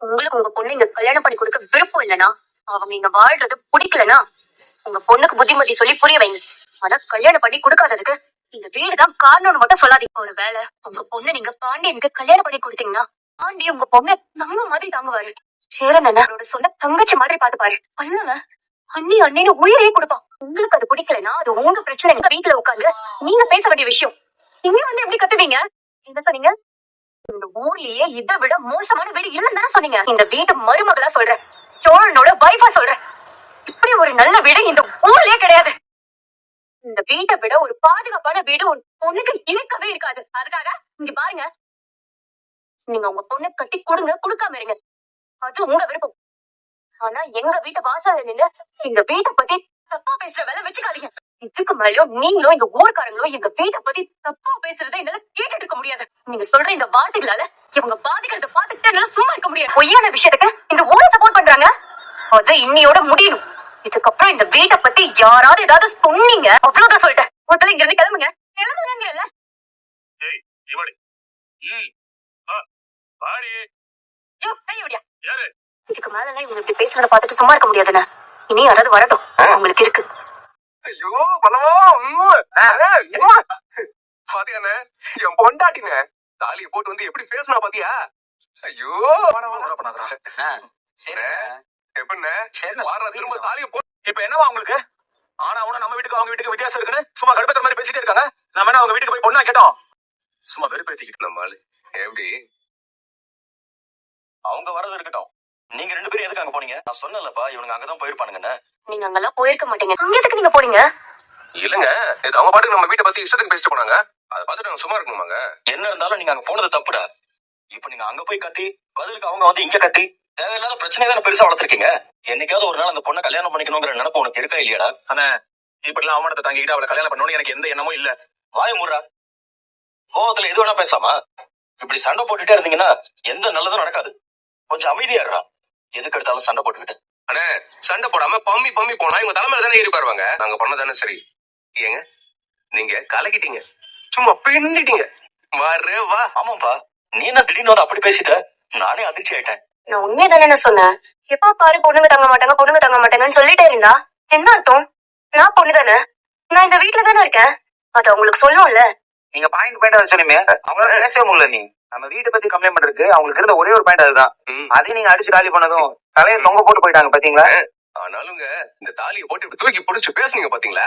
உங்களுக்கு உங்க பொண்ணு இங்க கல்யாணம் பண்ணி கொடுக்க விருப்பம் இல்லனா, அவங்க இங்க வாழ்றது பிடிக்கலனா, உங்க பொண்ணுக்கு புத்திமதி சொல்லி புரிய வைங்க. ஆனா கல்யாணம் பண்ணி கொடுக்காததுக்கு இந்த வீடுதான் காரணம்னு மட்டும் சொல்லாதீங்க. ஒரு வேளை உங்க பொண்ணு நீங்க பாண்டியனுக்கு கல்யாணம் பண்ணி கொடுத்தீங்கன்னா, பாண்டி உங்க பொண்ணு நம்ம மாதிரி தாங்குவாரு. சேரன் அவரோட சொன்ன தங்கச்சி மாதிரி பாத்து பாரு. அல்லவ அண்ணி அண்ணின்னு உயிரே கொடுப்பான். உங்களுக்கு அது பிடிக்கலனா அது உங்க பிரச்சனை. எங்க வீட்டுல உட்காந்து நீங்க பேச வேண்டிய விஷயம். நீங்க வந்து எப்படி கத்துவீங்க? என்ன சொன்னீங்க? இந்த ஊர்லயே இதை விட மோசமான வீடு இல்லன்னு தானே சொன்னீங்க. இந்த வீட்டு மருமகளா சொல்றேன், சோழனோட வைஃபா சொல்றேன். இப்படி ஒரு நல்ல வீடு இந்த ஊர்லயே கிடையாது. இந்த வீட்டை விட ஒரு பாதுகாப்பான வீடு ஒரு பொண்ணுக்கு இருக்கவே இருக்காது. அதுக்காக இங்க பாருங்க, நீங்க உங்க பொண்ணு கட்டி கொடுங்க, கொடுக்காம இருங்க, அது உங்க விருப்பம். ஆனா எங்க வீட்டு வாசல்ல நின்று இந்த வீட்டை பத்தி தப்பா பேசுற வேலை வச்சுக்காதீங்க. இதுக்கு மேலயும் நீங்களும் இந்த ஊர்க்காரங்களும் எங்க வீட்டை பத்தி தப்பா பேசுறதை என்னால கேட்டுட்டு இருக்க முடியாது. நீங்க சொல்ற இந்த வார்த்தைகளால இவங்க பாதிக்கிறத பாத்துக்கிட்டு என்னால சும்மா இருக்க முடியாது. பொய்யான விஷயத்துக்கு இந்த ஊரை சப்போர்ட் பண்றாங்க, அது இன்னையோட முடியணும். இதுக்கப்புறம் இந்த வீட்டை பத்தி யாராவது ஏதாவது சொன்னீங்க, அவ்வளவுதான் சொல்லிட்டேன். முதல்ல இங்க இருந்து கிளம்புங்க. கிளம்புங்கறல. இதுக்கு மேல எல்லாம் இவங்க இப்படி பேசுறத பாத்துட்டு சும்மா இருக்க முடியாதுன்னு. இனி யாராவது வரட்டும், உங்களுக்கு இருக்கு. ஐயோ பலவோ பாத்தியானே என் பொண்டாட்டின தாலியை போட்டு வந்து எப்படி பேசுனா பாத்தியா? ஐயோ திரும்ப தாலியை போட்டு இப்ப என்னவா உங்களுக்கு? ஆனா அவன நம்ம வீட்டுக்கு அவங்க வீட்டுக்கு வித்தியாசம் இருக்குன்னு சும்மா கடுப்பேத்த மாதிரி பேசிட்டே இருக்காங்க. நம்ம என்ன அவங்க வீட்டுக்கு போய் பொண்ணா கேட்டோம்? சும்மா வெறுப்பேத்திக்கிட்டு நம்ம ஆளு. எப்படி அவங்க வரது இருக்கட்டும், நீங்க ரெண்டு பேரும் எதுக்கு அங்க போனீங்க? நான் சொன்னலப்பா இவனுங்க அங்கதான் போயிருப்பானுங்கன்னு. நீங்க அங்கெல்லாம் போயிருக்க மாட்டீங்க. அங்க எதுக்கு நீங்க போனீங்க? இல்லங்க, இது அவங்க பாட்டுக்கு நம்ம வீட்டை பத்தி இஷ்டத்துக்கு பேசிட்டு போனாங்க. அதை பார்த்துட்டு நாங்க சும்மா இருக்கணுமாங்க? என்ன இருந்தாலும் நீங்க அங்க போனது தப்புடா. இப்ப நீங்க அங்க போய் கத்தி பதிலுக்கு அவங்க வந்து இங்க கத்தி தேவையில்லாத பிரச்சனை தானே பெருசா வளர்த்திருக்கீங்க. என்னைக்காவது ஒரு நாள் அந்த பொண்ணை கல்யாணம் பண்ணிக்கணுங்கிற நினைப்பு உனக்கு இருக்கா இல்லையாடா? ஆனா இப்படி எல்லாம் அவமானத்தை தாங்கிட்டு அவளை கல்யாணம் பண்ணணும்னு எனக்கு எந்த எண்ணமும் இல்ல. வாய முறா, கோவத்துல எது வேணா பேசாமா? இப்படி சண்டை போட்டுட்டே இருந்தீங்கன்னா எந்த நல்லதும் நடக்காது. கொஞ்சம் அமைதியாடுறா. எதுக்கு எடுத்தாலும் சண்டை போட்டுக்கிட்டு. அண்ணே சண்டை போடாம பம்மி பம்மி போனா இவங்க தலைமையில தானே ஏறி பாருவாங்க. நாங்க பண்ணதானே சரி. ஏங்க நீங்க கலக்கிட்டீங்க, சும்மா பின்னிட்டீங்க. வாரு வா. ஆமாப்பா, நீ என்ன திடீர்னு வந்து அப்படி பேசிட்ட? நானே அதிர்ச்சி ஆயிட்டேன். நான் உண்மையை தானே சொன்னேன். எப்ப பாரு பொண்ணுங்க தங்க மாட்டாங்க பொண்ணுங்க தங்க மாட்டாங்கன்னு சொல்லிட்டே இருந்தா என்ன அர்த்தம்? நான் பொண்ணு தானே, நான் இந்த வீட்டுல தானே இருக்கேன். அது அவங்களுக்கு சொல்லும்ல. நீங்க பாயிண்ட் சொன்னீங்க, அவங்களால பேசவே முடியல. நீ நம்ம வீட்டை பத்தி கம்ப்ளைண்ட் பண்றதுக்கு அவங்களுக்கு இருந்த ஒரே ஒரு பாயிண்ட் அதுதான். அதையும் நீங்க அடிச்சு காலி பண்ணதும் தலையை தொங்க போட்டு போயிட்டாங்க பாத்தீங்களா? ஆனாலுங்க இந்த தாலியை போட்டு தூக்கி பிடிச்சு பேசுனீங்க பாத்தீங்களா?